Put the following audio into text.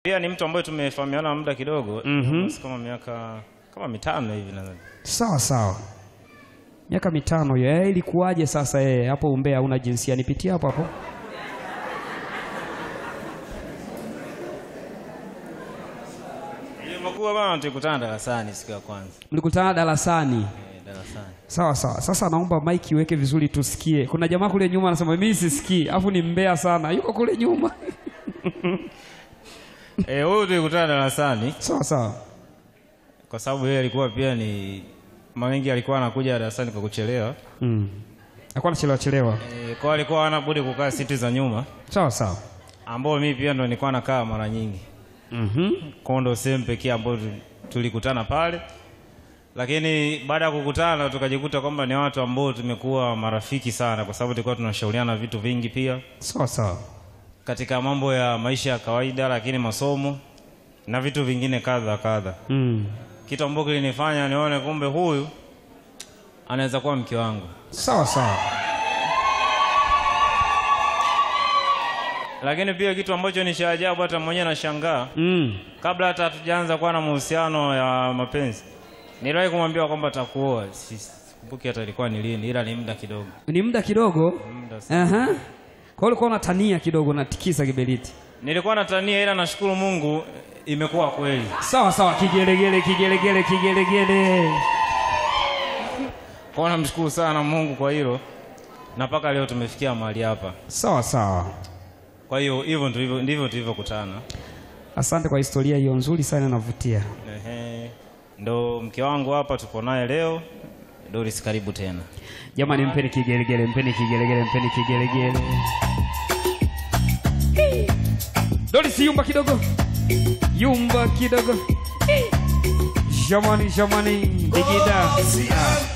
Pia ni mtu ambaye tumefahamiana muda kidogo, kama miaka kama 5 hivi nadhani. Sawa sawa. Miaka 5 hiyo. Ilikuwaje sasa hapo Umbea una jinsia? Nipitie hapo hapo. Ilikuwa bana tulikutana darasani siku ya kwanza. Mlikutana darasani? Darasani. Sawa sawa. Sasa naomba mic iweke vizuri tusikie. Kuna jamaa kule nyuma anasema mimi sisikii, afu ni Mbea sana. Yuko kule nyuma. Wewe tulikutana darasani. Sawa sawa. Kwa sababu yeye alikuwa pia ni mara nyingi alikuwa anakuja darasani kwa kuchelewa. Alikuwa anachelewa. Kwa alikuwa hana budi kukaa siti za nyuma. Sawa sawa. Ambao mimi pia ndo nilikuwa nakaa mara nyingi. Kwa ndo sehemu pekee ambapo tulikutana pale. Lakini baada ya kukutana tukajikuta kwamba ni watu ambao tumekuwa marafiki sana kwa sababu tulikuwa tunashauriana vitu vingi pia. Sawa sawa. Katika mambo ya maisha ya kawaida, lakini masomo na vitu vingine kadha. Kitu ambacho kilinifanya nione kumbe huyu anaweza kuwa mke wangu. Sawa sawa. Lakini pia kitu ambacho ni cha ajabu hata mwenyewe nashangaa. Kabla hata hatujaanza kuwa na mahusiano ya mapenzi, niliwahi kumwambia kwamba atakuoa. Sikumbuki hata ilikuwa ni lini, ila ni muda kidogo. Ni muda kidogo? Kwa hiyo ulikuwa unatania kidogo na tikisa kibeliti? Nilikuwa natania, ila nashukuru Mungu imekuwa kweli. Sawa sawa. Kigelegele. Kwa namshukuru sana Mungu kwa hilo. Na mpaka leo tumefikia mahali hapa. Sawa sawa. Kwa hiyo hivyo ndivyo tulivyokutana. Asante kwa historia hiyo nzuri sana, inavutia. Ndo mke wangu hapa, tupo naye leo. Doris, karibu tena. Jamani, mpeni kigelegele. Doris, yumba kidogo. Jamani, digida.